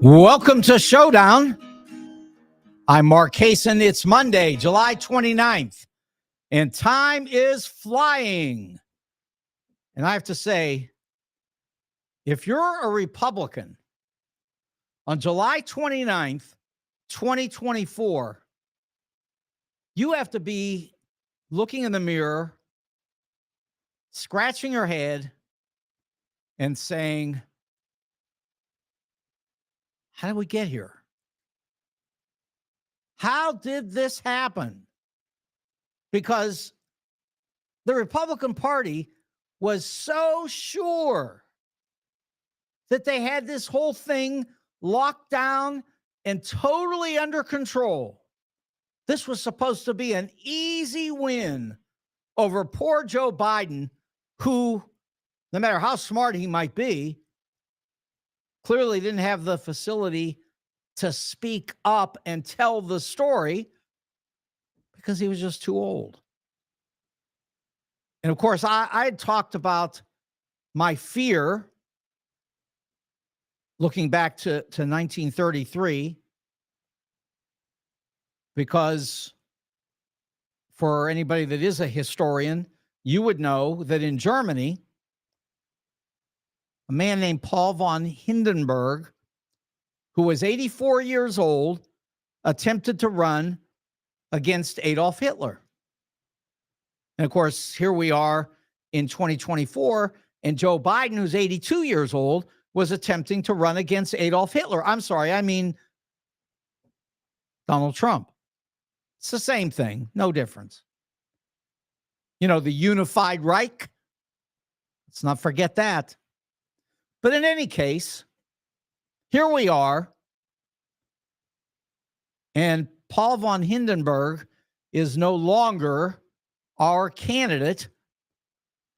Welcome to Showdown. I'm Mark Kaysen. It's Monday, July 29th, and time is flying. And I have to say, if you're a Republican on July 29th, 2024, you have to be looking in the mirror, scratching your head, and saying, how did we get here? How did this happen? Because the Republican Party was so sure that they had this whole thing locked down and totally under control. This was supposed to be an easy win over poor Joe Biden, who, no matter how smart he might be, clearly didn't have the facility to speak up and tell the story because he was just too old. And of course, I had talked about my fear looking back to 1933, because for anybody that is a historian, you would know that in Germany, a man named Paul von Hindenburg, who was 84 years old, attempted to run against Adolf Hitler. And of course, here we are in 2024, and Joe Biden, who's 82 years old, was attempting to run against Adolf Hitler. I'm sorry, I mean Donald Trump. It's the same thing, no difference. You know, the unified Reich. Let's not forget that. But in any case, here we are, and Paul von Hindenburg is no longer our candidate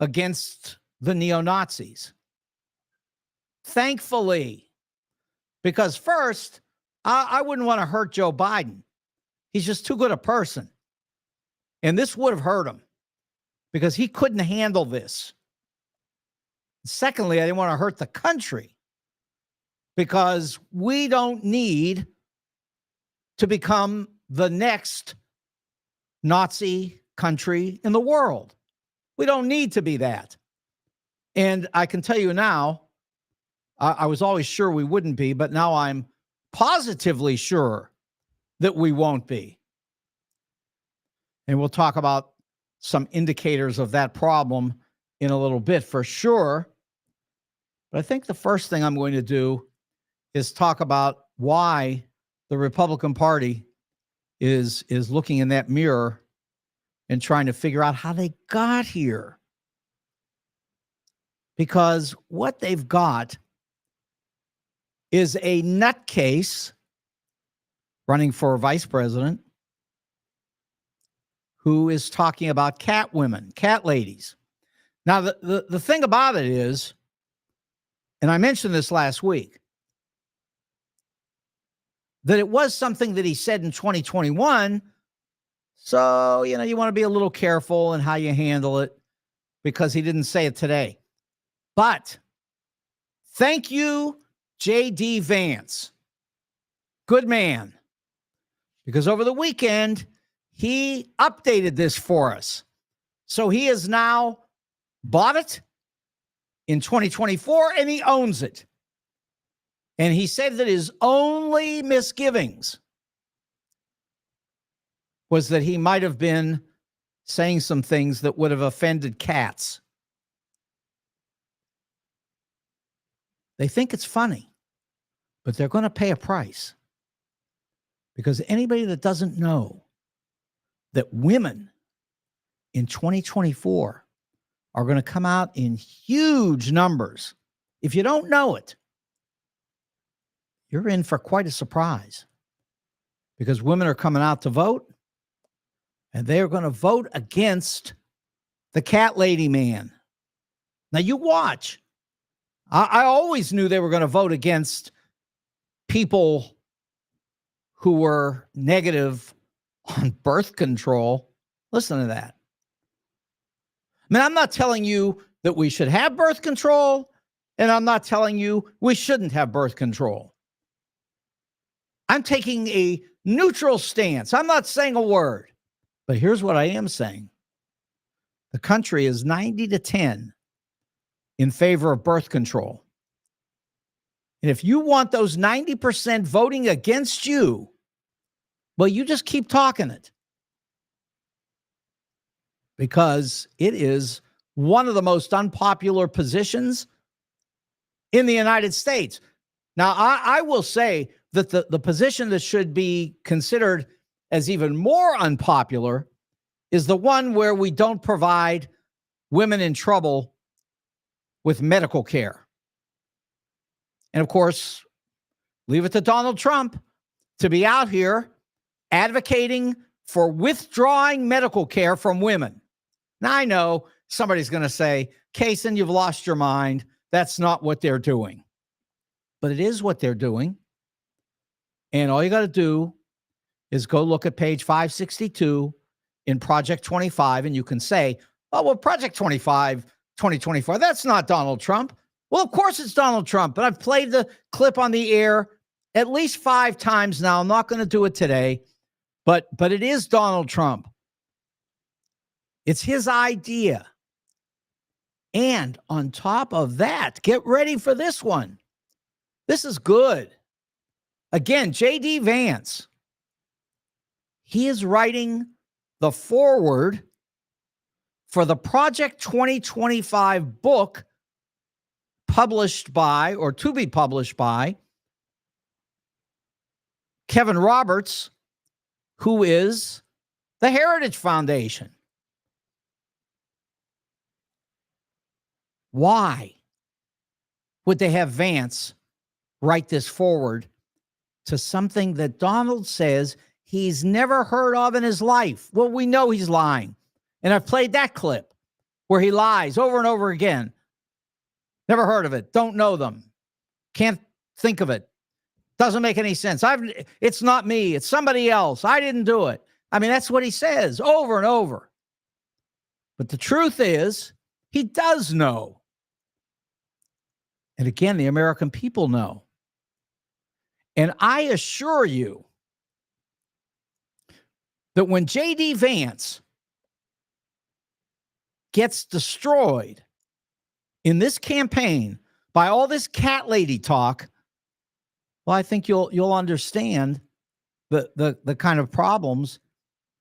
against the neo-Nazis. Thankfully, because first, I wouldn't want to hurt Joe Biden. He's just too good a person. And this would have hurt him because he couldn't handle this. Secondly, I didn't want to hurt the country because we don't need to become the next Nazi country in the world. We don't need to be that. And I can tell you now, I was always sure we wouldn't be, but now I'm positively sure that we won't be. And we'll talk about some indicators of that problem in a little bit for sure. But I think the first thing I'm going to do is talk about why the Republican Party is looking in that mirror and trying to figure out how they got here. Because what they've got is a nutcase running for vice president who is talking about cat women, cat ladies. Now, the thing about it is, and I mentioned this last week, that it was something that he said in 2021. So, you want to be a little careful in how you handle it because he didn't say it today. But thank you, J.D. Vance. Good man. Because over the weekend, he updated this for us. So he has now bought it in 2024 and he owns it. And he said that his only misgivings was that he might have been saying some things that would have offended cats. They think it's funny, but they're going to pay a price. Because anybody that doesn't know that women in 2024 are going to come out in huge numbers, if you don't know it, you're in for quite a surprise. Because women are coming out to vote, and they are going to vote against the cat lady man. Now, you watch. I always knew they were going to vote against people who were negative on birth control. Listen to that. I mean, I'm not telling you that we should have birth control, and I'm not telling you we shouldn't have birth control. I'm taking a neutral stance. I'm not saying a word. But here's what I am saying. The country is 90-10 in favor of birth control. And if you want those 90% voting against you, well, you just keep talking it. Because it is one of the most unpopular positions in the United States. Now, I will say that the position that should be considered as even more unpopular is the one where we don't provide women in trouble with medical care. And of course, leave it to Donald Trump to be out here advocating for withdrawing medical care from women. Now, I know somebody's going to say, Kaysen, you've lost your mind. That's not what they're doing. But it is what they're doing. And all you got to do is go look at page 562 in Project 25, and you can say, oh, well, Project 25, 2024, that's not Donald Trump. Well, of course it's Donald Trump, but I've played the clip on the air at least 5 times now. I'm not going to do it today, but it is Donald Trump. It's his idea. And on top of that, get ready for this one. This is good. Again, J.D. Vance. He is writing the foreword for the Project 2025 book published by, or to be published by, Kevin Roberts, who is the Heritage Foundation. Why would they have Vance write this forward to something that Donald says he's never heard of in his life? Well, we know he's lying. And I've played that clip where he lies over and over again. Never heard of it. Don't know them. Can't think of it. Doesn't make any sense. It's not me. It's somebody else. I didn't do it. I mean, that's what he says over and over. But the truth is, he does know. And again, the American people know. And I assure you that when J.D. Vance gets destroyed in this campaign by all this cat lady talk, well, I think you'll understand the kind of problems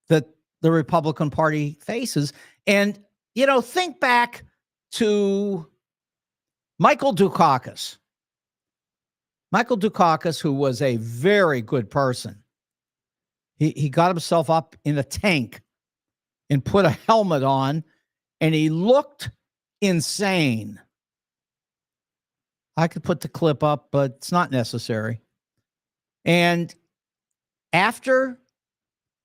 that the Republican Party faces. And, think back to Michael Dukakis. Michael Dukakis, who was a very good person. He got himself up in a tank and put a helmet on, and he looked insane. I could put the clip up, but it's not necessary. And after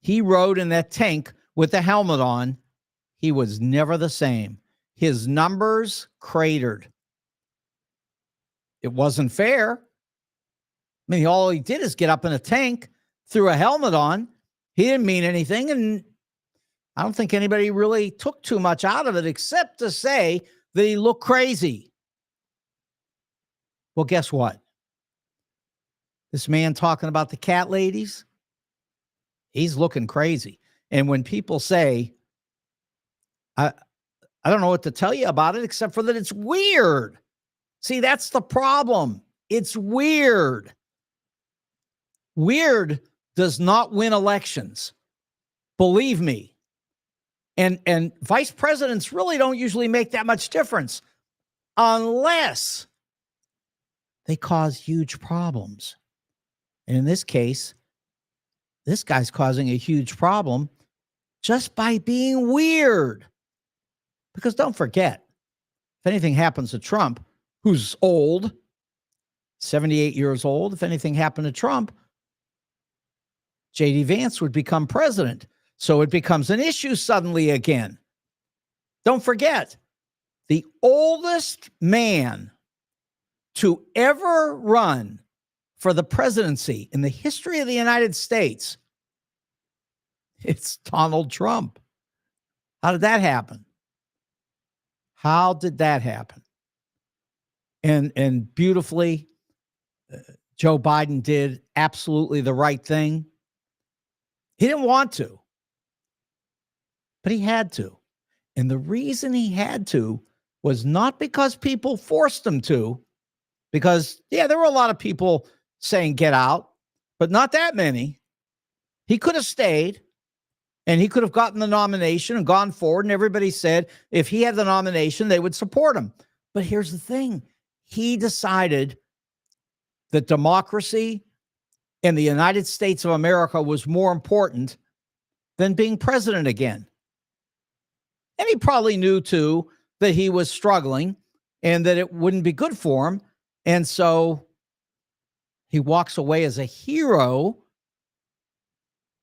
he rode in that tank with the helmet on, he was never the same. His numbers cratered. It wasn't fair. I mean, all he did is get up in a tank, threw a helmet on. He didn't mean anything, and I don't think anybody really took too much out of it except to say that he looked crazy. Well, guess what? This man talking about the cat ladies, he's looking crazy. And when people say, I don't know what to tell you about it except for that it's weird. See, that's the problem. It's weird. Weird does not win elections. Believe me. And vice presidents really don't usually make that much difference unless they cause huge problems. And in this case, this guy's causing a huge problem just by being weird. Because don't forget, if anything happens to Trump, who's old, 78 years old, if anything happened to Trump, J.D. Vance would become president. So it becomes an issue suddenly again. Don't forget, the oldest man to ever run for the presidency in the history of the United States, it's Donald Trump. How did that happen? How did that happen? And beautifully, Joe Biden did absolutely the right thing? He didn't want to, but he had to. And the reason he had to was not because people forced him to, because, yeah, there were a lot of people saying get out, but not that many. He could have stayed, and he could have gotten the nomination and gone forward, and everybody said if he had the nomination, they would support him. But here's the thing. He decided that democracy in the United States of America was more important than being president again. And he probably knew, too, that he was struggling and that it wouldn't be good for him. And so he walks away as a hero,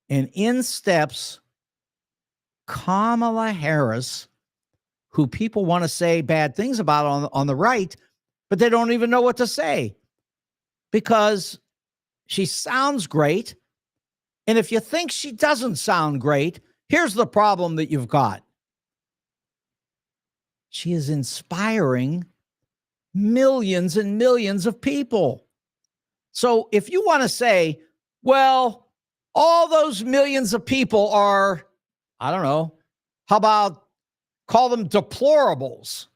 and in steps Kamala Harris, who people want to say bad things about on the right, but they don't even know what to say because she sounds great. And if you think she doesn't sound great, here's the problem that you've got. She is inspiring millions and millions of people. So if you want to say, well, all those millions of people are, I don't know, how about call them deplorables?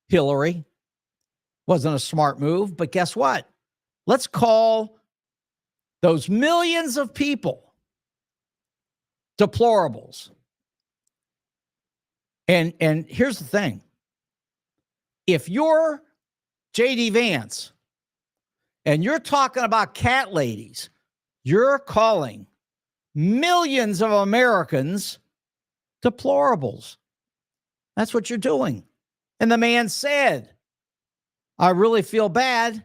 Hillary wasn't a smart move, but guess what? Let's call those millions of people deplorables. And here's the thing. If you're J.D. Vance and you're talking about cat ladies, you're calling millions of Americans deplorables. That's what you're doing. And the man said, I really feel bad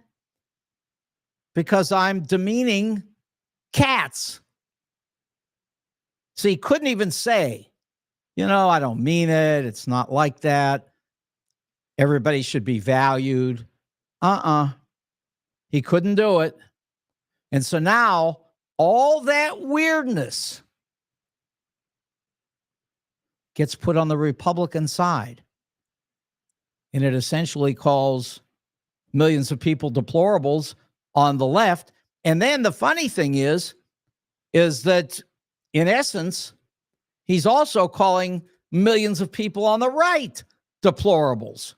because I'm demeaning cats. So he couldn't even say, I don't mean it. It's not like that. Everybody should be valued. He couldn't do it. And so now all that weirdness gets put on the Republican side. And it essentially calls millions of people deplorables on the left. And then the funny thing is that in essence, he's also calling millions of people on the right deplorables.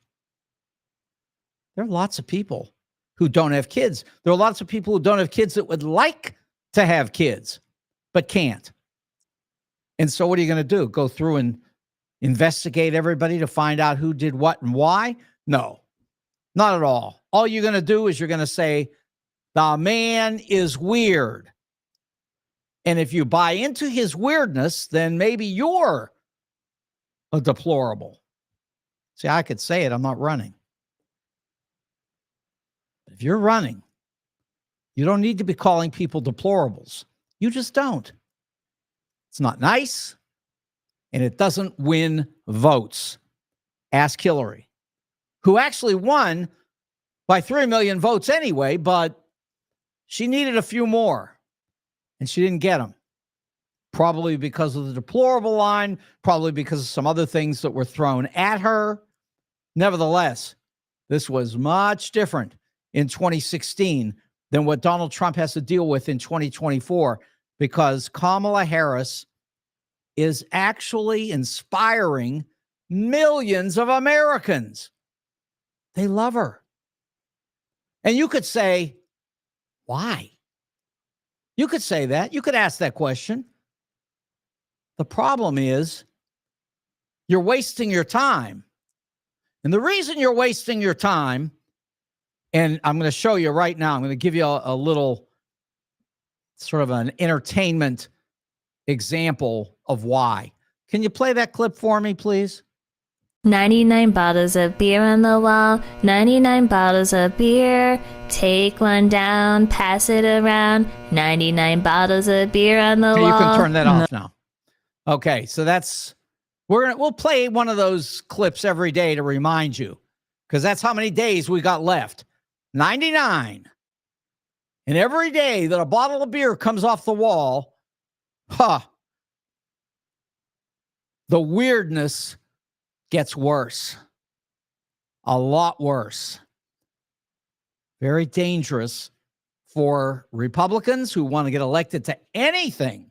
There are lots of people who don't have kids. There are lots of people who don't have kids that would like to have kids, but can't. And so what are you going to do? Go through and investigate everybody to find out who did what and why? No, not at all. All you're going to do is you're going to say, the man is weird. And if you buy into his weirdness, then maybe you're a deplorable. See, I could say it. I'm not running. If you're running, you don't need to be calling people deplorables. You just don't. It's not nice, and it doesn't win votes. Ask Hillary, who actually won by 3 million votes anyway, but she needed a few more, and she didn't get them. Probably because of the deplorable line, probably because of some other things that were thrown at her. Nevertheless, this was much different in 2016 than what Donald Trump has to deal with in 2024, because Kamala Harris is actually inspiring millions of Americans. They love her. And you could say, why? You could say that. You could ask that question. The problem is you're wasting your time. And the reason you're wasting your time, and I'm going to show you right now, I'm going to give you a little sort of an entertainment example of why. Can you play that clip for me, please? 99 bottles of beer on the wall, 99 bottles of beer. Take one down, pass it around. 99 bottles of beer on the Okay, wall. you can turn that off now. Okay, so we'll play one of those clips every day to remind you, because that's how many days we got left. 99. And every day that a bottle of beer comes off the wall, the weirdness gets worse. A lot worse. Very dangerous for Republicans who want to get elected to anything,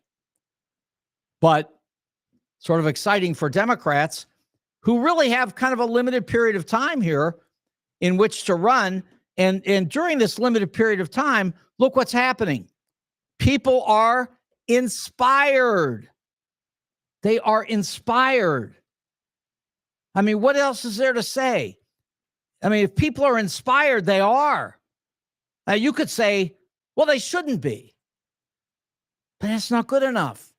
but sort of exciting for Democrats who really have kind of a limited period of time here in which to run. And during this limited period of time, look what's happening. People are inspired. They are inspired. I mean, what else is there to say? I mean, if people are inspired, they are. Now, you could say, well, they shouldn't be. But that's not good enough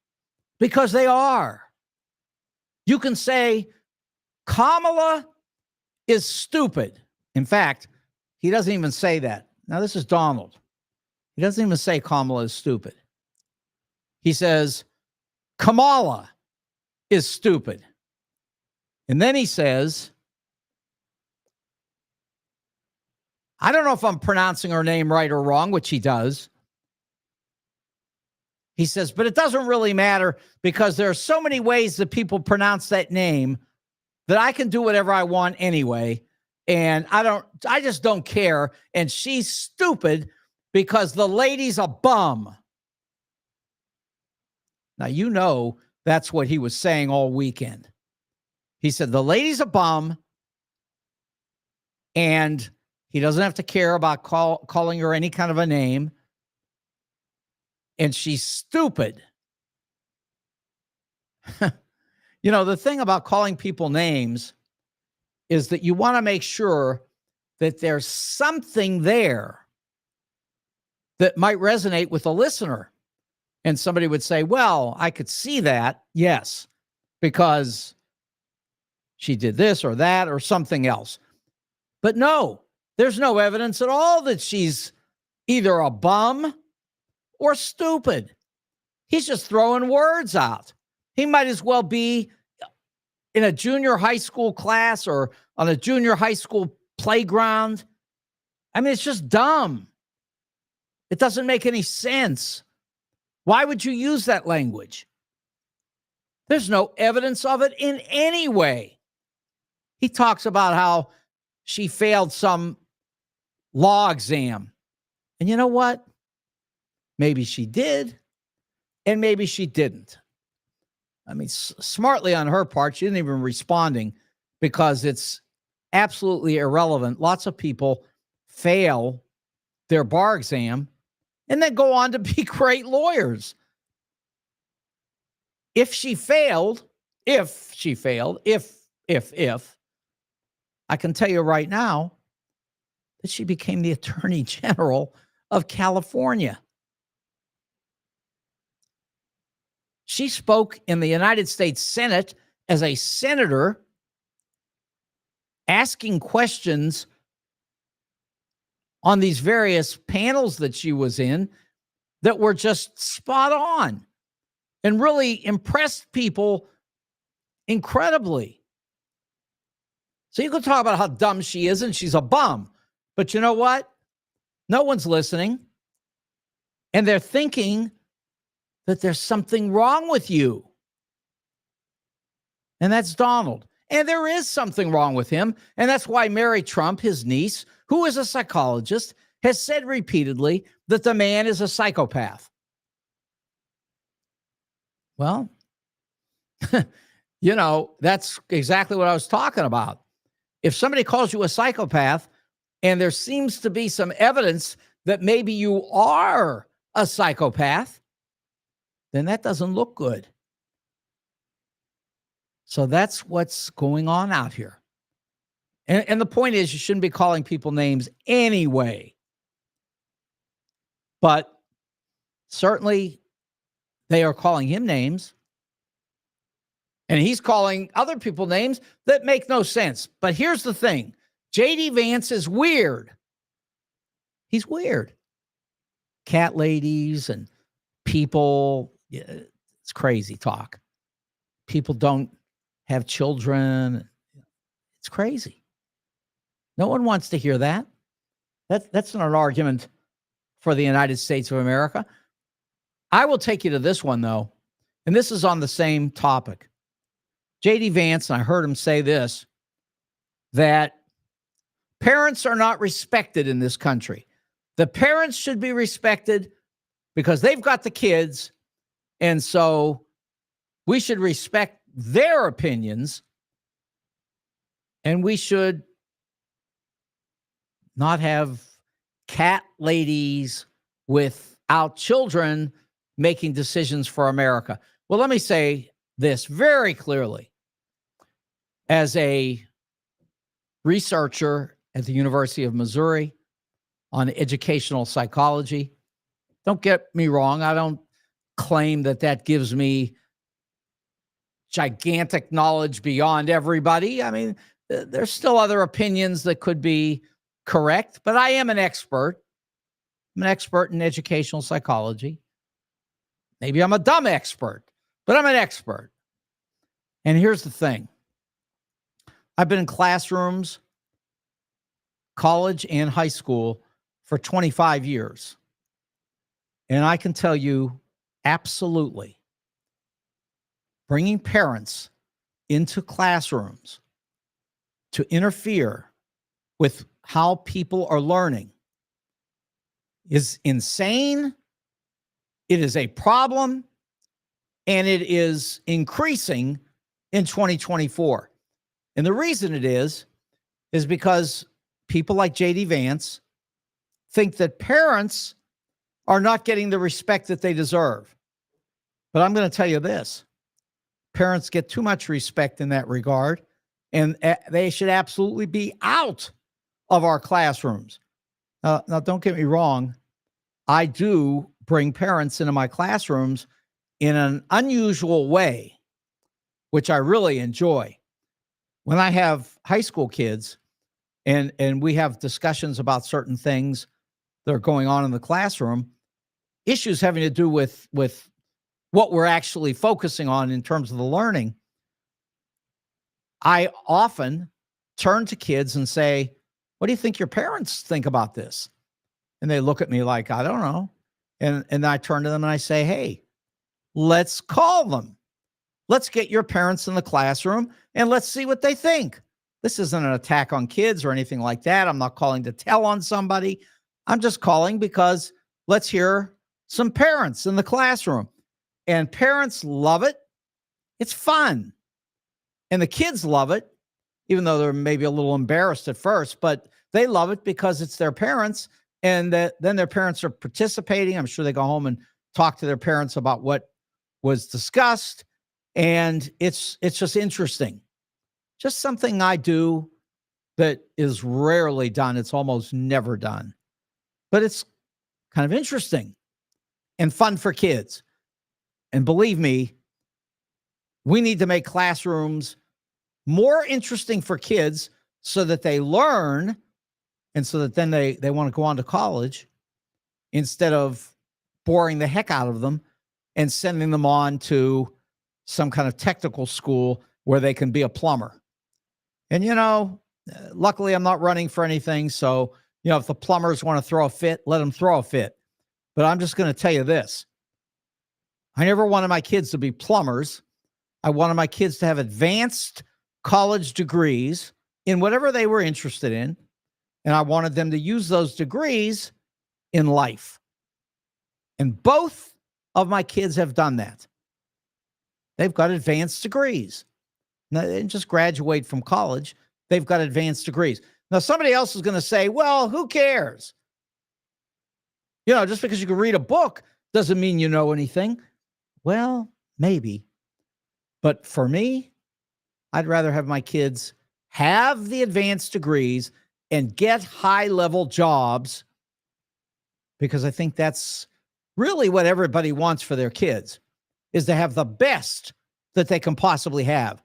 because they are. You can say, Kamala is stupid. In fact, he doesn't even say that. Now, this is Donald. He doesn't even say Kamala is stupid. He says, Kamala is stupid. And then he says, I don't know if I'm pronouncing her name right or wrong, which he does. He says, but it doesn't really matter because there are so many ways that people pronounce that name that I can do whatever I want anyway. And I just don't care. And she's stupid because the lady's a bum. Now, you know, that's what he was saying all weekend. He said, the lady's a bum. And he doesn't have to care about calling her any kind of a name. And she's stupid. You know, the thing about calling people names is that you want to make sure that there's something there that might resonate with the listener. And somebody would say, well, I could see that. Yes, because she did this or that or something else. But no, there's no evidence at all that she's either a bum or stupid. He's just throwing words out. He might as well be in a junior high school class or on a junior high school playground. I mean, it's just dumb. It doesn't make any sense. Why would you use that language? There's no evidence of it in any way. He talks about how she failed some law exam. And you know what? Maybe she did, and maybe she didn't. I mean, smartly on her part, she didn't even responding because it's absolutely irrelevant. Lots of people fail their bar exam and then go on to be great lawyers. If she failed, I can tell you right now that she became the Attorney General of California. She spoke in the United States Senate as a senator, asking questions on these various panels that she was in that were just spot on and really impressed people incredibly. So you can talk about how dumb she is, and she's a bum. But you know what? No one's listening. And they're thinking that there's something wrong with you. And that's Donald. And there is something wrong with him. And that's why Mary Trump, his niece, who is a psychologist, has said repeatedly that the man is a psychopath. Well, you know, that's exactly what I was talking about. If somebody calls you a psychopath and there seems to be some evidence that maybe you are a psychopath, then that doesn't look good. So that's what's going on out here. And the point is, you shouldn't be calling people names anyway. But certainly they are calling him names. And he's calling other people names that make no sense. But here's the thing. J.D. Vance is weird. He's weird. Cat ladies and people, it's crazy talk. People don't have children. It's crazy. No one wants to hear that. That's not an argument for the United States of America. I will take you to this one, though, and this is on the same topic. J.D. Vance, and I heard him say this, that parents are not respected in this country. The parents should be respected because they've got the kids. And so we should respect their opinions, and we should not have cat ladies without children making decisions for America. Well, let me say this very clearly. As a researcher at the University of Missouri on educational psychology, don't get me wrong, I don't claim that gives me gigantic knowledge beyond everybody. I mean, there's still other opinions that could be correct, but I am an expert. I'm an expert in educational psychology. Maybe I'm a dumb expert, but I'm an expert. And here's the thing. I've been in classrooms, college and high school, for 25 years. And I can tell you absolutely, bringing parents into classrooms to interfere with how people are learning is insane. It is a problem, and it is increasing in 2024. And the reason it is because people like J.D. Vance think that parents are not getting the respect that they deserve. But I'm going to tell you this. Parents get too much respect in that regard, and they should absolutely be out of our classrooms. Now, don't get me wrong. I do bring parents into my classrooms in an unusual way, which I really enjoy. When I have high school kids and we have discussions about certain things that are going on in the classroom, issues having to do with what we're actually focusing on in terms of the learning, I often turn to kids and say, what do you think your parents think about this? And they look at me like, I don't know. And I turn to them and I say, hey, let's call them. Let's get your parents in the classroom and let's see what they think. This isn't an attack on kids or anything like that. I'm not calling to tell on somebody. I'm just calling because let's hear some parents in the classroom. And parents love it. It's fun. And the kids love it, even though they're maybe a little embarrassed at first, but they love it because it's their parents. And then their parents are participating. I'm sure they go home and talk to their parents about what was discussed. And it's just interesting. Just something I do that is rarely done. It's almost never done. But it's kind of interesting and fun for kids. And believe me, we need to make classrooms more interesting for kids so that they learn and so that then they want to go on to college instead of boring the heck out of them and sending them on to some kind of technical school where they can be a plumber. And, luckily I'm not running for anything. So, if the plumbers want to throw a fit, let them throw a fit. But I'm just going to tell you this. I never wanted my kids to be plumbers. I wanted my kids to have advanced college degrees in whatever they were interested in. And I wanted them to use those degrees in life. And both of my kids have done that. They've got advanced degrees. Now, they didn't just graduate from college. They've got advanced degrees. Now, somebody else is going to say, well, who cares? Just because you can read a book doesn't mean you know anything. Well, maybe. But for me, I'd rather have my kids have the advanced degrees and get high-level jobs because I think that's really what everybody wants for their kids, is to have the best that they can possibly have.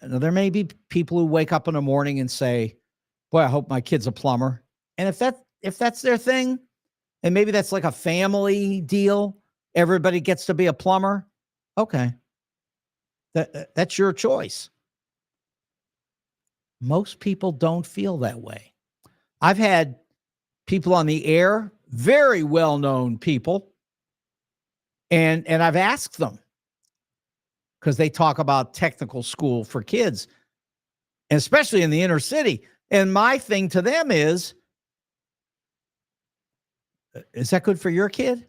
Now, there may be people who wake up in the morning and say, boy, I hope my kid's a plumber. And if that's their thing, and maybe that's like a family deal, everybody gets to be a plumber, okay. That's your choice. Most people don't feel that way. I've had people on the air, very well-known people, and I've asked them, because they talk about technical school for kids, especially in the inner city. And my thing to them is, Is that good for your kid?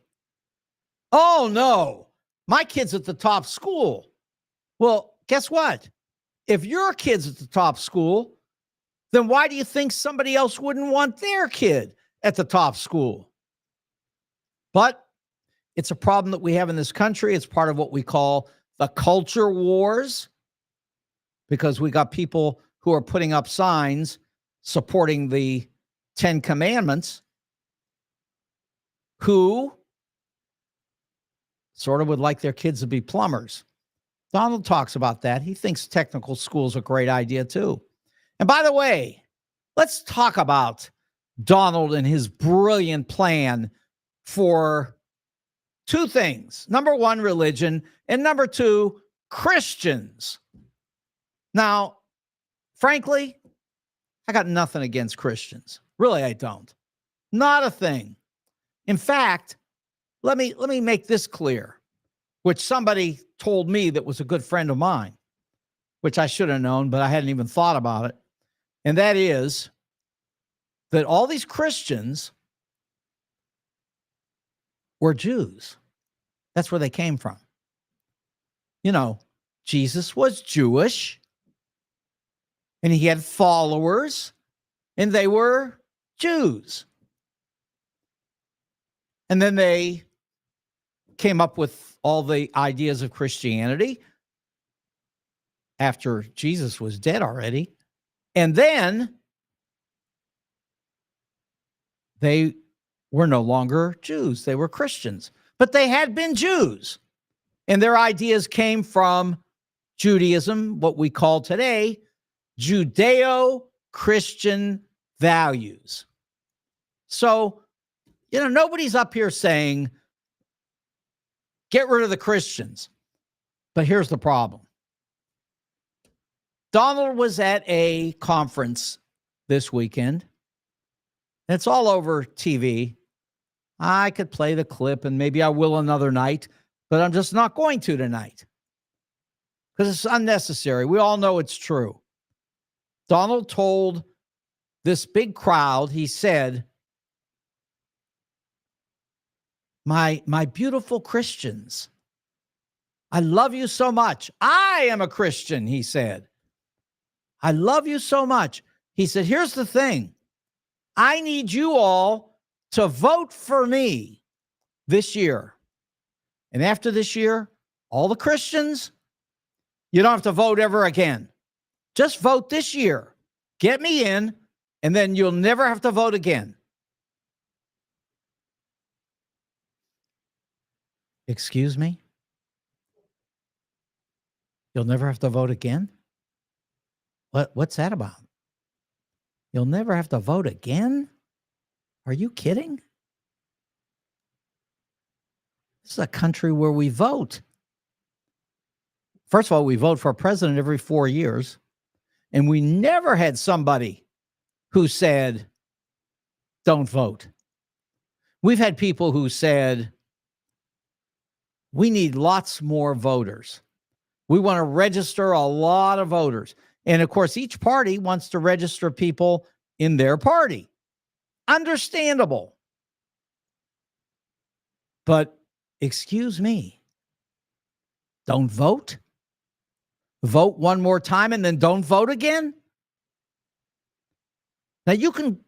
Oh, no. My kid's at the top school. Well, guess what? If your kid's at the top school, then why do you think somebody else wouldn't want their kid at the top school? But it's a problem that we have in this country. It's part of what we call the culture wars, because we got people who are putting up signs supporting the 10 Commandments who sort of would like their kids to be plumbers. Donald talks about that. He thinks technical school is a great idea too. And by the way, let's talk about Donald and his brilliant plan for two things. Number one, religion, and number two, Christians. Now, frankly, I got nothing against Christians. Really, I don't. Not a thing. In fact, let me make this clear, which somebody told me that was a good friend of mine, which I should have known, but I hadn't even thought about it. And that is that all these Christians were Jews. That's where they came from. You know, Jesus was Jewish, and he had followers, and they were Jews. And then they came up with all the ideas of Christianity after Jesus was dead already. And then they were no longer Jews. They were Christians, but they had been Jews. And their ideas came from Judaism, what we call today Judeo-Christian values. So, you know, nobody's up here saying, get rid of the Christians. But here's the problem. Donald was at a conference this weekend. It's all over TV. I could play the clip, and maybe I will another night, but I'm just not going to tonight because it's unnecessary. We all know it's true. Donald told this big crowd, he said, My beautiful Christians, I love you so much. I am a Christian, he said. I love you so much. He said, here's the thing. I need you all to vote for me this year. And after this year, all the Christians, you don't have to vote ever again. Just vote this year. Get me in, and then you'll never have to vote again. Excuse me? You'll never have to vote again? What's that about? You'll never have to vote again? Are you kidding? This is a country where we vote. First of all, we vote for a president every 4 years, and we never had somebody who said, don't vote. We've had people who said, we need lots more voters. We want to register a lot of voters. And of course, each party wants to register people in their party. Understandable. But excuse me, don't vote? Vote one more time and then don't vote again? Now you can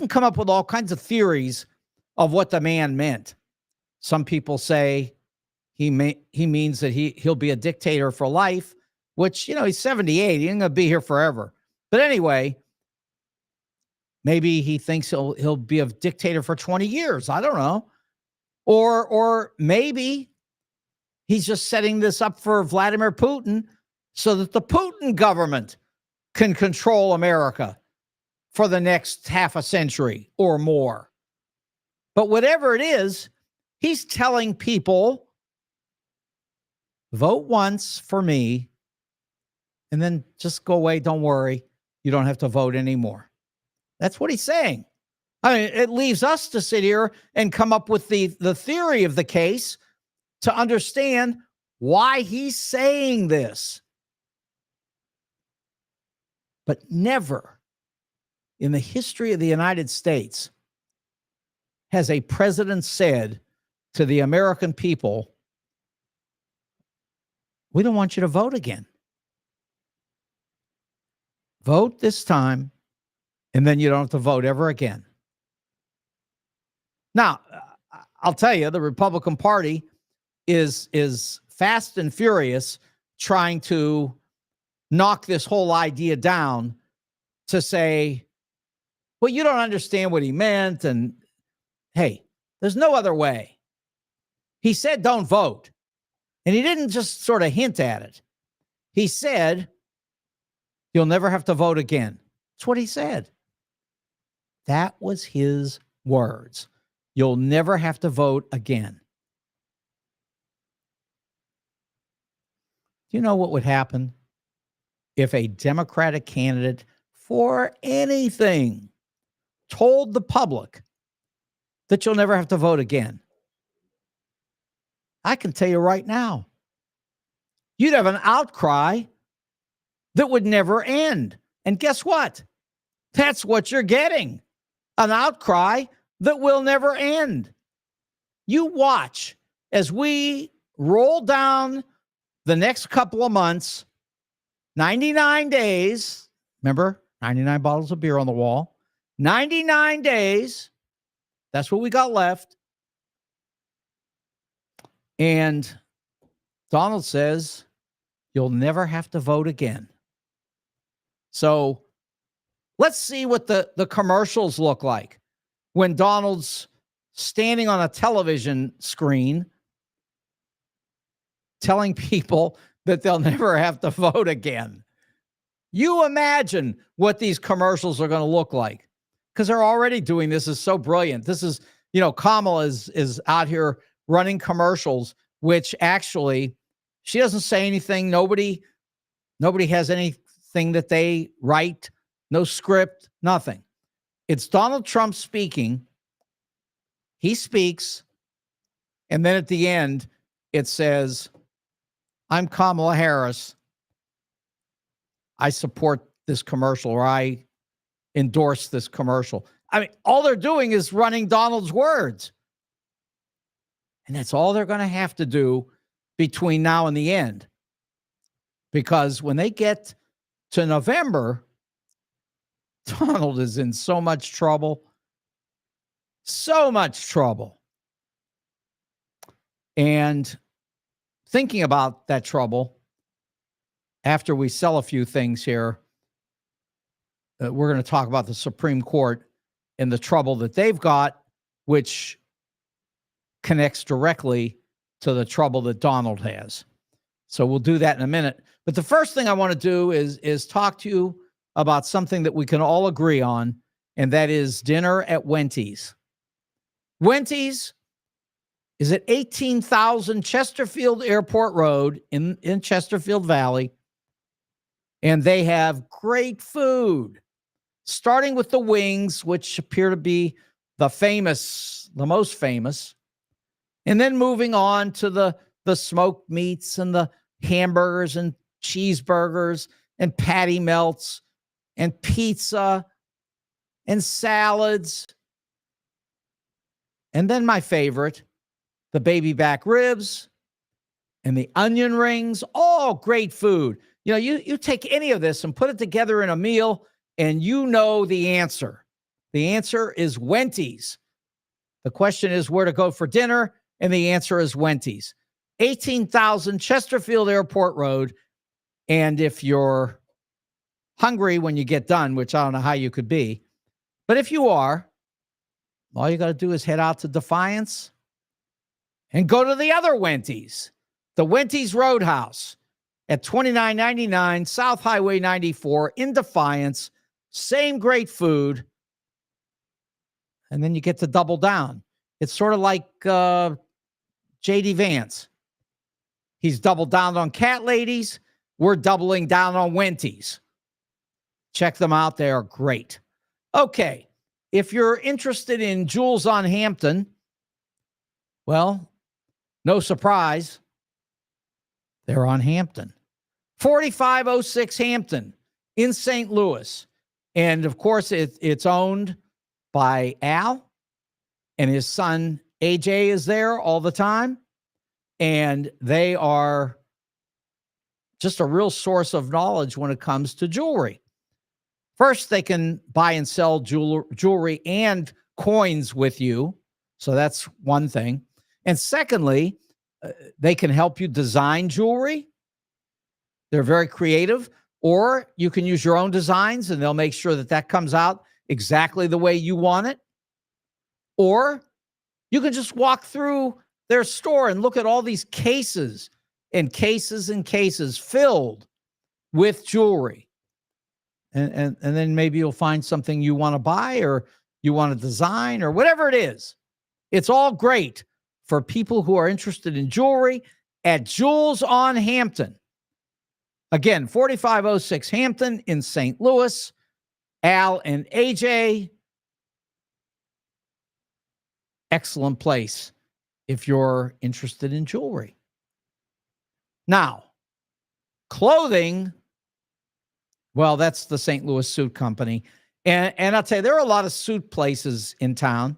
come up with all kinds of theories of what the man meant. Some people say he means that he'll be a dictator for life, which, you know, he's 78. He ain't gonna be here forever. But anyway, maybe he thinks he'll be a dictator for 20 years. I don't know. Or maybe he's just setting this up for Vladimir Putin so that the Putin government can control America for the next half a century or more. But whatever it is, he's telling people, vote once for me, and then just go away. Don't worry. You don't have to vote anymore. That's what he's saying. I mean, it leaves us to sit here and come up with the theory of the case to understand why he's saying this. But never in the history of the United States has a president said to the American people, we don't want you to vote again. Vote this time, and then you don't have to vote ever again. Now, I'll tell you, the Republican Party is fast and furious trying to knock this whole idea down to say, well, you don't understand what he meant. And hey, there's no other way. He said, don't vote. And he didn't just sort of hint at it. He said, you'll never have to vote again. That's what he said. That was his words. You'll never have to vote again. Do you know what would happen if a Democratic candidate for anything told the public that you'll never have to vote again? I can tell you right now, you'd have an outcry that would never end. And guess what? That's what you're getting. An outcry that will never end. You watch as we roll down the next couple of months, 99 days. Remember, 99 bottles of beer on the wall. 99 days. That's what we got left. And Donald says, you'll never have to vote again. So let's see what the commercials look like when Donald's standing on a television screen telling people that they'll never have to vote again. You imagine what these commercials are going to look like, because they're already doing this. Is so brilliant. This is, Kamala is out here running commercials, which actually she doesn't say anything. Nobody has anything that they write, no script, nothing. It's Donald Trump speaking. He speaks. And then at the end, it says, I'm Kamala Harris. I support this commercial, or I endorse this commercial. I mean, all they're doing is running Donald's words. And that's all they're going to have to do between now and the end. Because when they get to November, Donald is in so much trouble. So much trouble. And thinking about that trouble, after we sell a few things here, we're going to talk about the Supreme Court and the trouble that they've got, which connects directly to the trouble that Donald has. So we'll do that in a minute. But the first thing I want to do is talk to you about something that we can all agree on, and that is dinner at Wendy's. Wendy's is at 18,000 Chesterfield Airport Road in Chesterfield Valley, and they have great food, starting with the wings, which appear to be the most famous, and then moving on to the smoked meats and the hamburgers and cheeseburgers and patty melts and pizza and salads. And then my favorite, the baby back ribs and the onion rings, all great food. You take any of this and put it together in a meal, and you know the answer. The answer is Wendy's. The question is where to go for dinner, and the answer is Wendy's. 18,000 Chesterfield Airport Road. And if you're hungry when you get done, which I don't know how you could be, but if you are, all you got to do is head out to Defiance and go to the other Wendy's, the Wendy's Roadhouse at 2999 South Highway 94 in Defiance. Same great food. And then you get to double down. It's sort of like J.D. Vance. He's doubled down on Cat Ladies. We're doubling down on Wendy's. Check them out. They are great. Okay. If you're interested in Jewels on Hampton, well, no surprise, they're on Hampton. 4506 Hampton in St. Louis. And of course, it's owned by Al and his son AJ is there all the time. And they are just a real source of knowledge when it comes to jewelry. First, they can buy and sell jewelry and coins with you. So that's one thing. And secondly, they can help you design jewelry. They're very creative. Or you can use your own designs and they'll make sure that that comes out exactly the way you want it. Or you can just walk through their store and look at all these cases and cases and cases filled with jewelry. And then maybe you'll find something you want to buy or you want to design or whatever it is. It's all great for people who are interested in jewelry at Jewels on Hampton. Again, 4506 Hampton in St. Louis. Al and AJ. Excellent place if you're interested in jewelry. Now, clothing, well, that's the St. Louis Suit Company. And I'll tell you, there are a lot of suit places in town,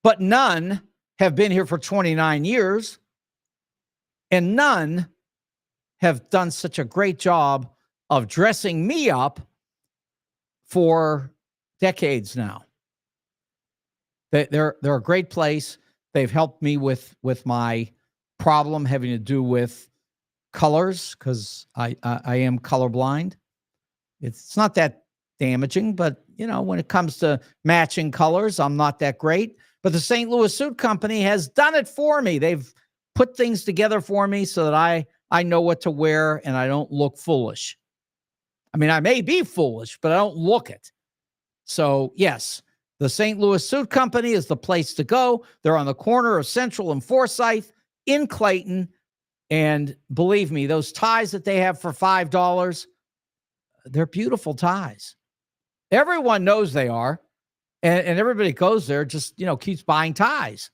but none have been here for 29 years, and none have done such a great job of dressing me up for decades now. They're a great place. They've helped me with my problem having to do with colors because I am colorblind. It's not that damaging, but when it comes to matching colors, I'm not that great. But the St. Louis Suit Company has done it for me. They've put things together for me so that I know what to wear and I don't look foolish. I mean, I may be foolish, but I don't look it. So, yes, the St. Louis Suit Company is the place to go. They're on the corner of Central and Forsyth in Clayton. And believe me, those ties that they have for $5, they're beautiful ties. Everyone knows they are. And everybody goes there, just, keeps buying ties.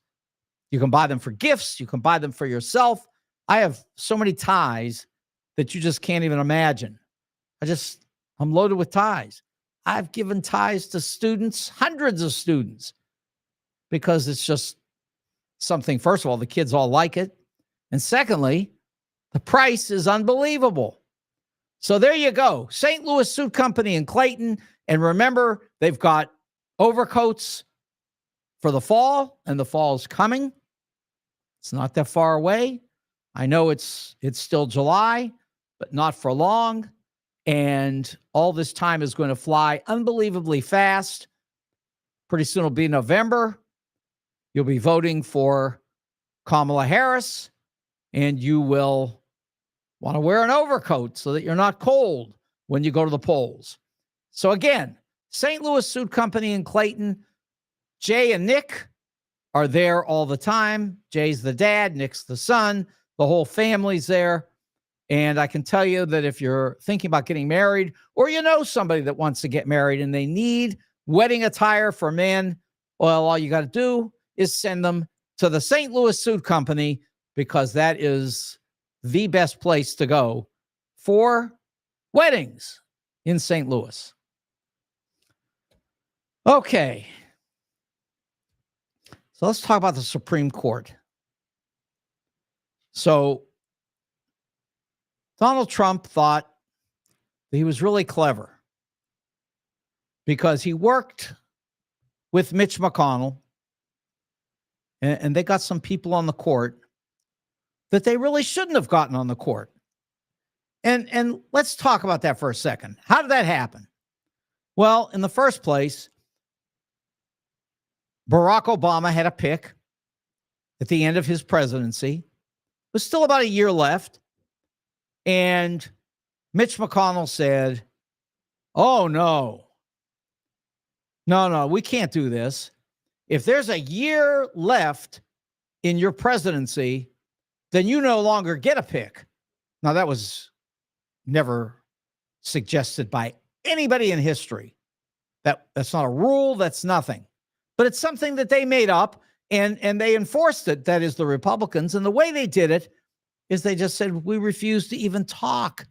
You can buy them for gifts. You can buy them for yourself. I have so many ties that you just can't even imagine. I'm loaded with ties. I've given ties to students, hundreds of students, because it's just something, first of all, the kids all like it. And secondly, the price is unbelievable. So there you go. St. Louis Suit Company in Clayton. And remember, they've got overcoats for the fall, and the fall's coming. It's not that far away. I know it's still July, but not for long. And all this time is going to fly unbelievably fast. Pretty soon it'll be November. You'll be voting for Kamala Harris, and you will want to wear an overcoat so that you're not cold when you go to the polls. So again, St. Louis Suit Company in Clayton. Jay and Nick are there all the time. Jay's the dad, Nick's the son. The whole family's there. And I can tell you that if you're thinking about getting married, or somebody that wants to get married and they need wedding attire for men, well, all you got to do is send them to the St. Louis Suit Company, because that is the best place to go for weddings in St. Louis. Okay. So let's talk about the Supreme Court. So Donald Trump thought that he was really clever because he worked with Mitch McConnell, and they got some people on the court that they really shouldn't have gotten on the court. And let's talk about that for a second. How did that happen? Well, in the first place, Barack Obama had a pick at the end of his presidency. There's still about a year left. And Mitch McConnell said, oh, no, we can't do this. If there's a year left in your presidency, then you no longer get a pick. Now, that was never suggested by anybody in history. That's not a rule. That's nothing. But it's something that they made up, and they enforced it. That is the Republicans. And the way they did it is they just said, we refuse to even talk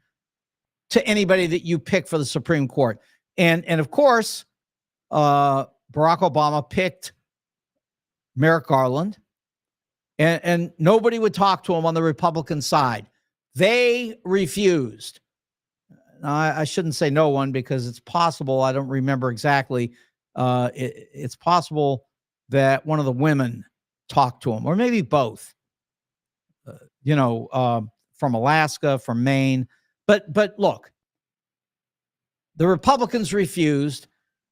to anybody that you pick for the Supreme Court. And of course, Barack Obama picked Merrick Garland, and nobody would talk to him on the Republican side. They refused. Now, I shouldn't say no one because it's possible. I don't remember exactly. It's possible that one of the women talked to him, or maybe both. From Alaska, from Maine. But look, the Republicans refused,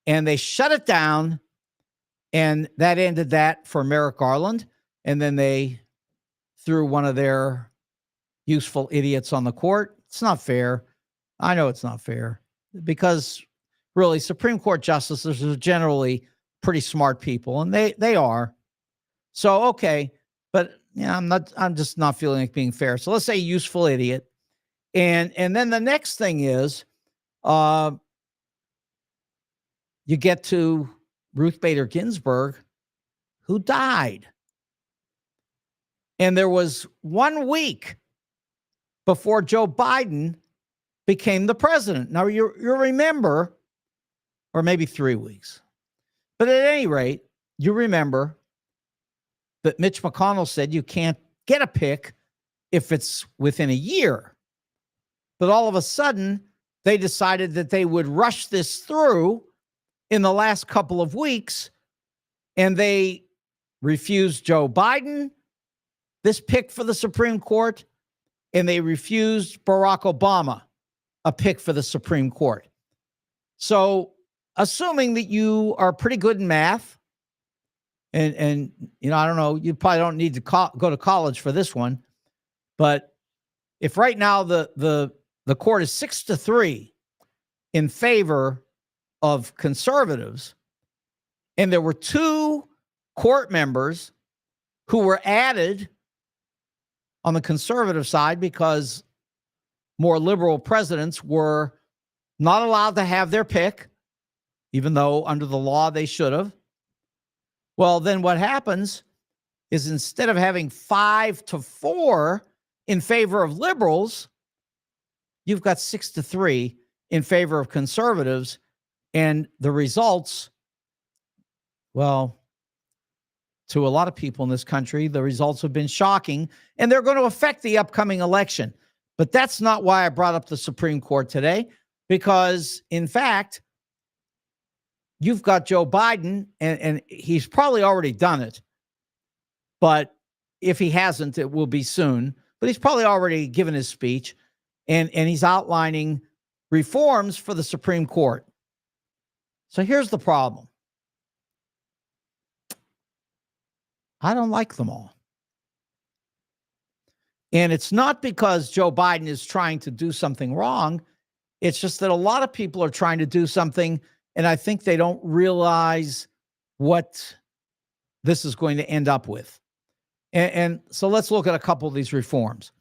and they shut it down, and that ended that for Merrick Garland. And then they threw one of their useful idiots on the court. It's not fair. I know it's not fair because really Supreme Court justices are generally pretty smart people, and they are. So, okay, but yeah, I'm just not feeling like being fair. So let's say useful idiot. And then the next thing is you get to Ruth Bader Ginsburg, who died. And there was 1 week before Joe Biden became the president. Now, you remember, or maybe 3 weeks. But at any rate, you remember that Mitch McConnell said you can't get a pick if it's within a year. But all of a sudden, they decided that they would rush this through in the last couple of weeks, and they refused Joe Biden this pick for the Supreme Court, and they refused Barack Obama a pick for the Supreme Court. So, assuming that you are pretty good in math, and I don't know, you probably don't need to go to college for this one, but if right now the court is 6-3 in favor of conservatives, and there were 2 court members who were added on the conservative side because more liberal presidents were not allowed to have their pick, even though under the law they should have. Well, then what happens is instead of having 5-4 in favor of liberals, you've got 6-3 in favor of conservatives. And the results, well, to a lot of people in this country, the results have been shocking, and they're going to affect the upcoming election. But that's not why I brought up the Supreme Court today, because, in fact, you've got Joe Biden, and he's probably already done it. But if he hasn't, it will be soon. But he's probably already given his speech, and he's outlining reforms for the Supreme Court. So here's the problem. I don't like them all. And it's not because Joe Biden is trying to do something wrong. It's just that a lot of people are trying to do something, and I think they don't realize what this is going to end up with. And so let's look at a couple of these reforms.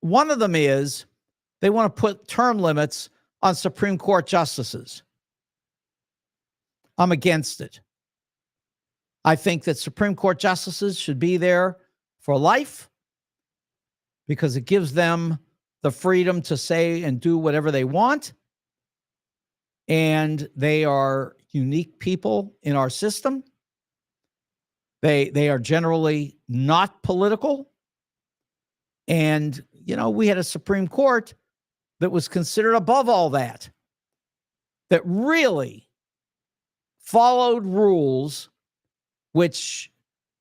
One of them is they want to put term limits on Supreme Court justices. I'm against it. I think that Supreme Court justices should be there for life because it gives them the freedom to say and do whatever they want. And they are unique people in our system. They are generally not political. And, we had a Supreme Court that was considered above all that really followed rules which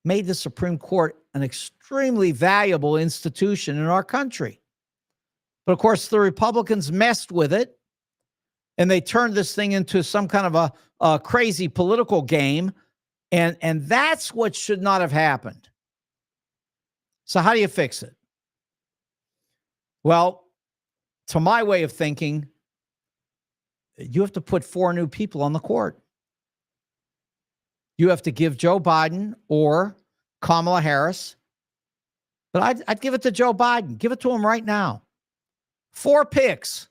made the Supreme Court an extremely valuable institution in our country. But of course, the Republicans messed with it, and they turned this thing into some kind of a crazy political game, and that's what should not have happened. So how do you fix it? Well, to my way of thinking, you have to put 4 new people on the court. You have to give Joe Biden or Kamala Harris, but I'd give it to Joe Biden. Give it to him right now. 4 picks.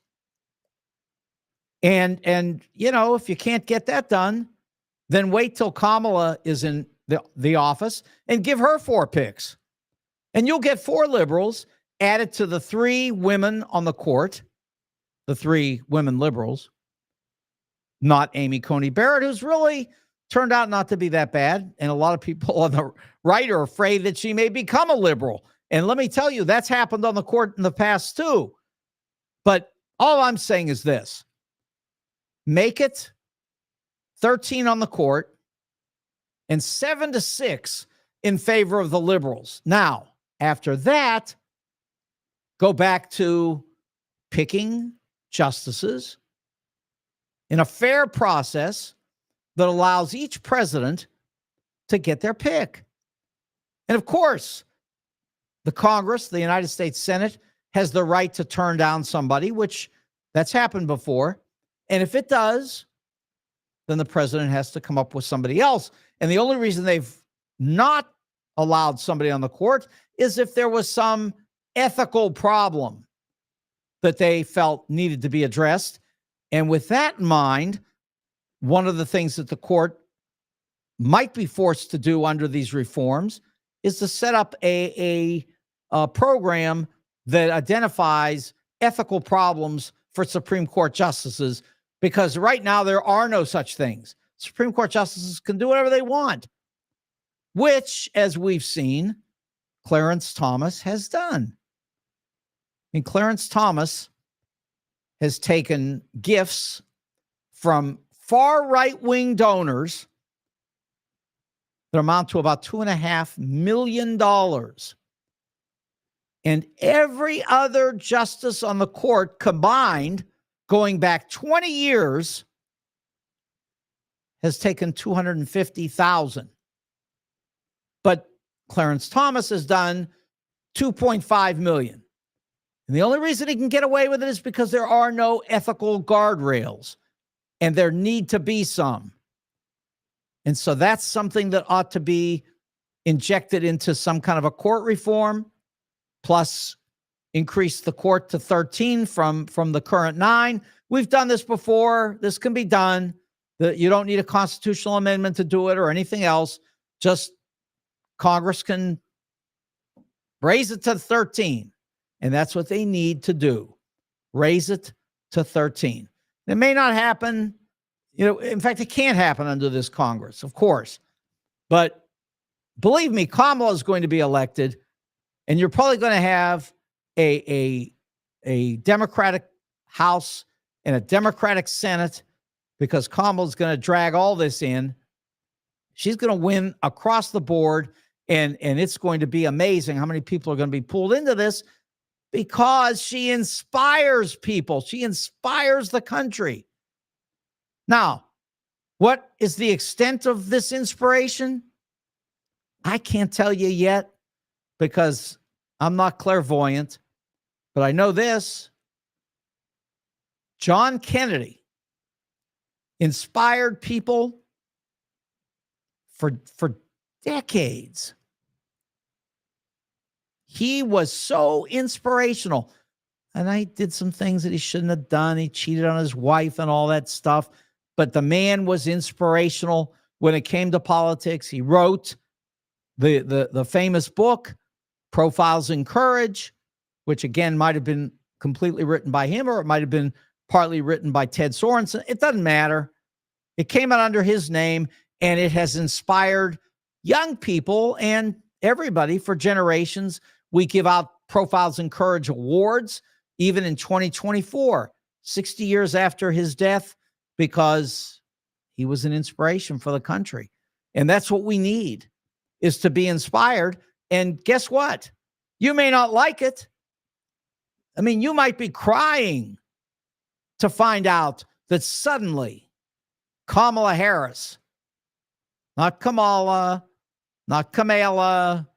And if you can't get that done, then wait till Kamala is in the office and give her 4 picks. And you'll get 4 liberals added to the 3 women on the court, the 3 women liberals, not Amy Coney Barrett, who's really turned out not to be that bad. And a lot of people on the right are afraid that she may become a liberal. And let me tell you, that's happened on the court in the past too. But all I'm saying is this: make it 13 on the court and 7-6 in favor of the liberals. Now, after that, go back to picking justices in a fair process that allows each president to get their pick. And of course, the Congress, the United States Senate, has the right to turn down somebody, which that's happened before. And if it does, then the president has to come up with somebody else. And the only reason they've not allowed somebody on the court is if there was some ethical problem that they felt needed to be addressed. And with that in mind, one of the things that the court might be forced to do under these reforms is to set up a program that identifies ethical problems for Supreme Court justices, because right now there are no such things. Supreme Court justices can do whatever they want, which, as we've seen, Clarence Thomas has done. And Clarence Thomas has taken gifts from far right-wing donors that amount to about $2.5 million. And every other justice on the court combined, going back 20 years, has taken $250,000. But Clarence Thomas has done $2.5 million. And the only reason he can get away with it is because there are no ethical guardrails, and there need to be some. And so that's something that ought to be injected into some kind of a court reform, plus increase the court to 13 from the current 9. We've done this before. This can be done. You don't need a constitutional amendment to do it or anything else. Just Congress can raise it to 13. And that's what they need to do. Raise it to 13. It may not happen. In fact, it can't happen under this Congress, of course. But believe me, Kamala is going to be elected, and you're probably going to have a Democratic House and a Democratic Senate, because Kamala's going to drag all this in. She's going to win across the board, and it's going to be amazing how many people are going to be pulled into this, because she inspires people. She inspires the country. Now, what is the extent of this inspiration? I can't tell you yet, because I'm not clairvoyant, but I know this. John Kennedy inspired people for decades. He was so inspirational. And I did some things that he shouldn't have done. He cheated on his wife and all that stuff. But the man was inspirational when it came to politics. He wrote the famous book, Profiles in Courage, which again might have been completely written by him, or it might have been partly written by Ted Sorensen. It doesn't matter. It came out under his name, and it has inspired young people and everybody for generations. We give out Profiles in Courage awards, even in 2024, 60 years after his death, because he was an inspiration for the country. And that's what we need, is to be inspired. And guess what? You may not like it. I mean, you might be crying to find out that suddenly Kamala Harris, not Kamala, not Kamala,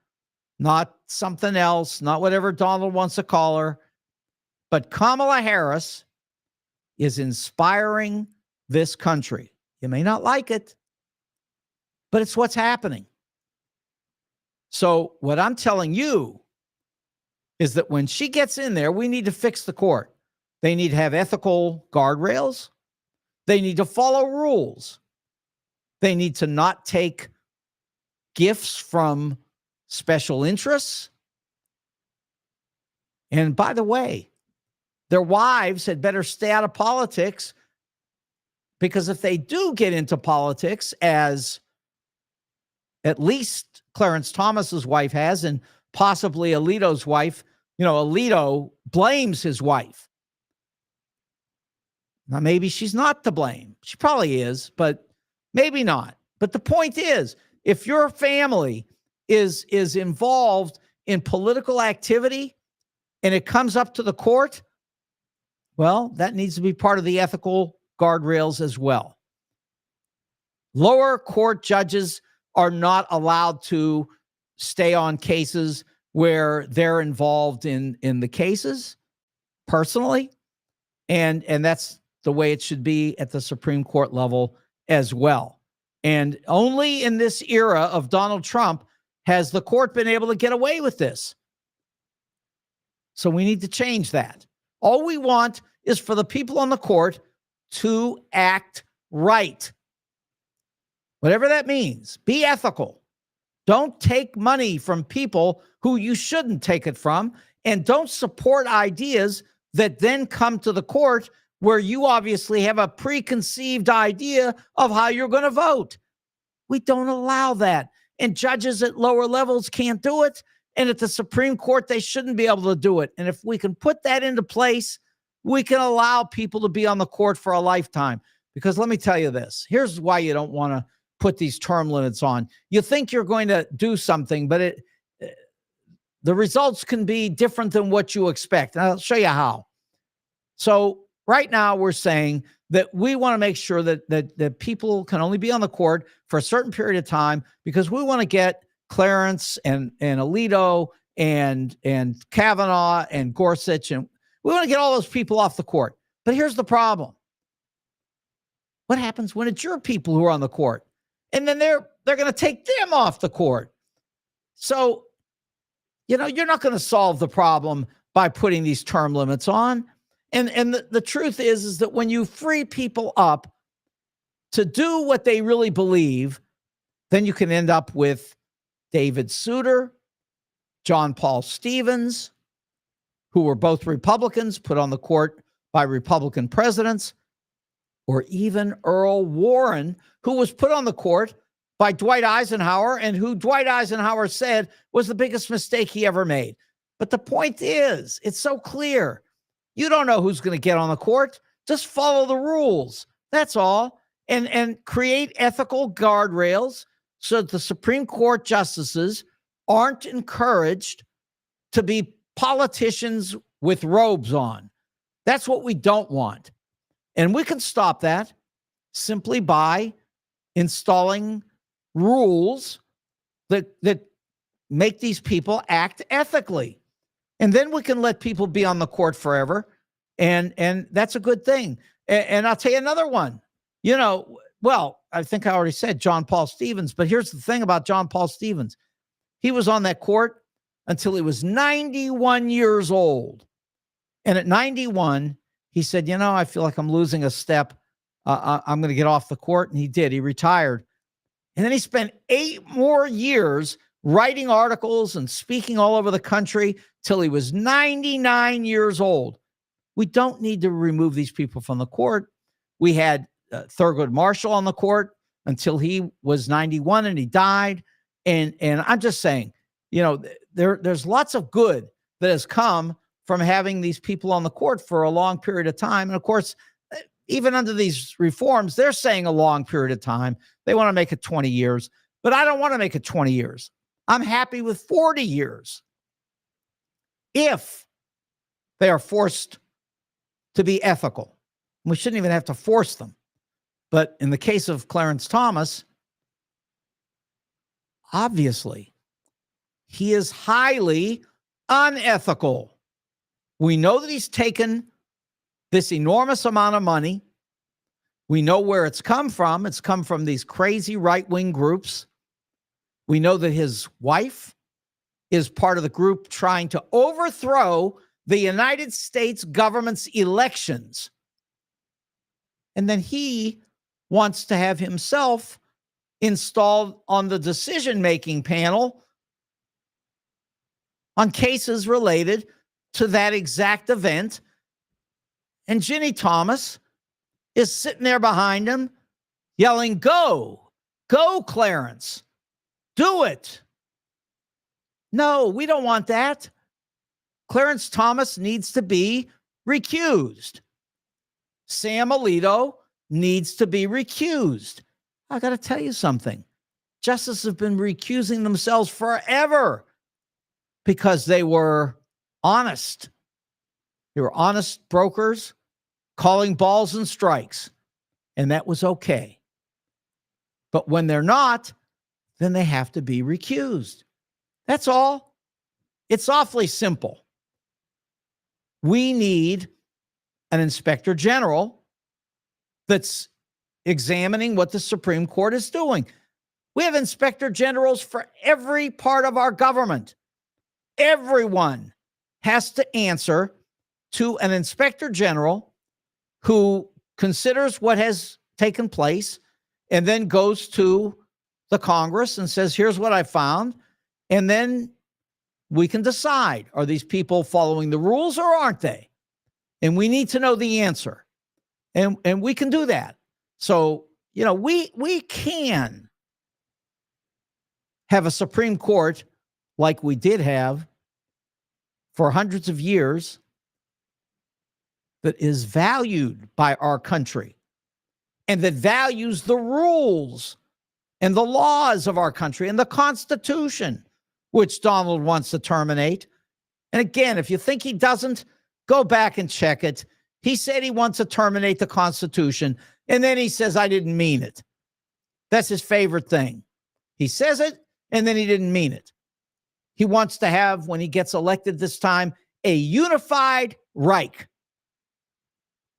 not something else, not whatever Donald wants to call her, but Kamala Harris is inspiring this country. You may not like it, but it's what's happening. So what I'm telling you is that when she gets in there, we need to fix the court. They need to have ethical guardrails. They need to follow rules. They need to not take gifts from special interests. And by the way, their wives had better stay out of politics, Because if they do get into politics, as at least Clarence Thomas's wife has, and possibly Alito's wife, Alito blames his wife. Now, maybe she's not to blame. She probably is, but maybe not. But the point is, if your family is involved in political activity and it comes up to the court, well, that needs to be part of the ethical guardrails as well. Lower court judges are not allowed to stay on cases where they're involved in the cases personally. And that's the way it should be at the Supreme Court level as well. And only in this era of Donald Trump has the court been able to get away with this. So we need to change that. All we want is for the people on the court to act right. Whatever that means, be ethical. Don't take money from people who you shouldn't take it from, and don't support ideas that then come to the court where you obviously have a preconceived idea of how you're going to vote. We don't allow that. And judges at lower levels can't do it. And at the Supreme Court, they shouldn't be able to do it. And if we can put that into place, we can allow people to be on the court for a lifetime. Because let me tell you this, here's why you don't want to put these term limits on. You think you're going to do something, but the results can be different than what you expect. And I'll show you how. So right now we're saying that we want to make sure that people can only be on the court for a certain period of time, because we want to get Clarence and Alito and Kavanaugh and Gorsuch, and we want to get all those people off the court. But here's the problem. What happens when it's your people who are on the court? And then they're going to take them off the court. So, you're not going to solve the problem by putting these term limits on. And the truth is that when you free people up to do what they really believe, then you can end up with David Souter, John Paul Stevens, who were both Republicans put on the court by Republican presidents, or even Earl Warren, who was put on the court by Dwight Eisenhower, and who Dwight Eisenhower said was the biggest mistake he ever made. But the point is, it's so clear. You don't know who's going to get on the court. Just follow the rules. That's all. And create ethical guardrails so that the Supreme Court justices aren't encouraged to be politicians with robes on. That's what we don't want. And we can stop that simply by installing rules that make these people act ethically. And then we can let people be on the court forever. And that's a good thing. And I'll tell you another one. I think I already said John Paul Stevens, but here's the thing about John Paul Stevens. He was on that court until he was 91 years old. And at 91, he said, I feel like I'm losing a step. I'm going to get off the court. And he did. He retired. And then he spent 8 more years writing articles and speaking all over the country till he was 99 years old. We don't need to remove these people from the court. We had Thurgood Marshall on the court until he was 91 and he died. And I'm just saying, there's lots of good that has come from having these people on the court for a long period of time. And of course, even under these reforms, they're saying a long period of time. They want to make it 20 years, but I don't want to make it 20 years. I'm happy with 40 years if they are forced to be ethical. We shouldn't even have to force them. But in the case of Clarence Thomas, obviously, he is highly unethical. We know that he's taken this enormous amount of money. We know where it's come from. It's come from these crazy right-wing groups. We know that his wife is part of the group trying to overthrow the United States government's elections. And then he wants to have himself installed on the decision-making panel on cases related to that exact event. And Ginny Thomas is sitting there behind him yelling, "Go, go, Clarence, do it." No, we don't want that. Clarence Thomas needs to be recused. Sam Alito needs to be recused. I got to tell you something. Justices have been recusing themselves forever because they were honest. They were honest brokers calling balls and strikes, and that was okay. But when they're not, then they have to be recused. That's all. It's awfully simple. We need an inspector general that's examining what the Supreme Court is doing. We have inspector generals for every part of our government. Everyone has to answer to an inspector general who considers what has taken place and then goes to the Congress and says, here's what I found. And then we can decide, are these people following the rules or aren't they? And we need to know the answer. And we can do that. So, we can have a Supreme Court like we did have for hundreds of years that is valued by our country and that values the rules and the laws of our country and the Constitution, which Donald wants to terminate. And again, if you think he doesn't, go back and check it. He said he wants to terminate the Constitution, and then he says, I didn't mean it. That's his favorite thing. He says it, and then he didn't mean it. He wants to have, when he gets elected this time, a unified Reich.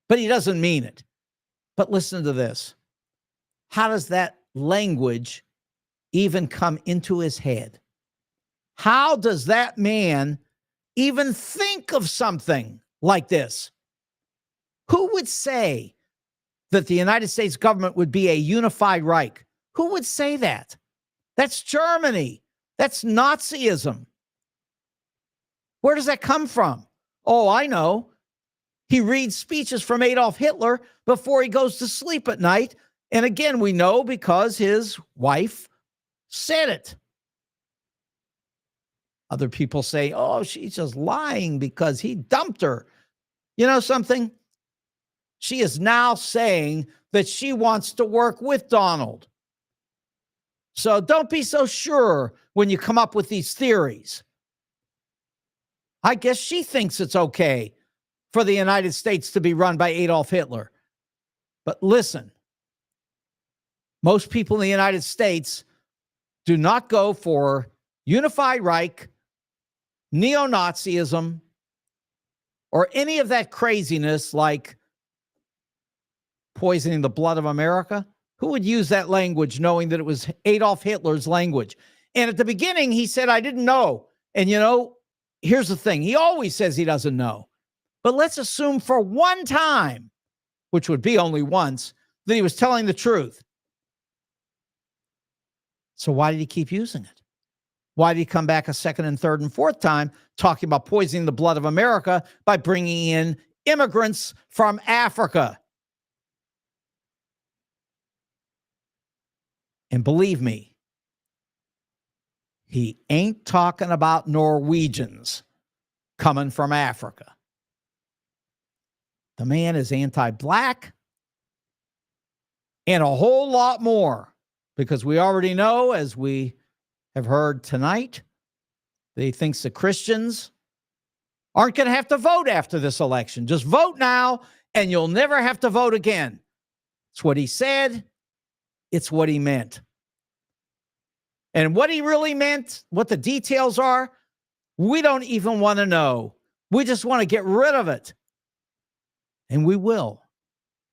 But he doesn't mean it. But listen to this. How does that language even come into his head? How does that man even think of something like this? Who would say that the United States government would be a unified Reich? Who would say that? That's Germany. That's Nazism. Where does that come from? Oh, I know. He reads speeches from Adolf Hitler before he goes to sleep at night. And again, we know because his wife said it. Other people say, oh, she's just lying because he dumped her. You know something? She is now saying that she wants to work with Donald. So don't be so sure when you come up with these theories. I guess she thinks it's okay for the United States to be run by Adolf Hitler. But listen, most people in the United States do not go for unified Reich, neo-Nazism, or any of that craziness like poisoning the blood of America. Who would use that language knowing that it was Adolf Hitler's language? And at the beginning, he said, I didn't know. And here's the thing. He always says he doesn't know. But let's assume for one time, which would be only once, that he was telling the truth. So why did he keep using it? Why did he come back a second and third and fourth time talking about poisoning the blood of America by bringing in immigrants from Africa? And believe me, he ain't talking about Norwegians coming from Africa. The man is anti-black and a whole lot more, because we already know, as we have heard tonight, that he thinks the Christians aren't going to have to vote after this election. Just vote now and you'll never have to vote again. It's what he said. It's what he meant. And what he really meant, what the details are, we don't even want to know. We just want to get rid of it. And we will,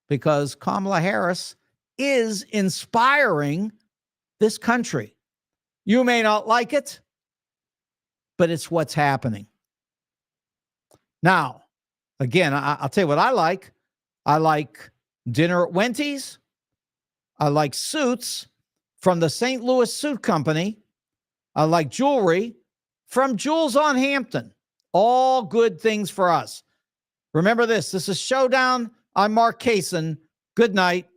because Kamala Harris is inspiring this country. You may not like it, but it's what's happening. Now, again, I'll tell you what I like. I like dinner at Wendy's. I like suits from the St. Louis Suit Company. I like jewelry from Jewels on Hampton. All good things for us. Remember this. This is Showdown. I'm Mark Kaysen. Good night.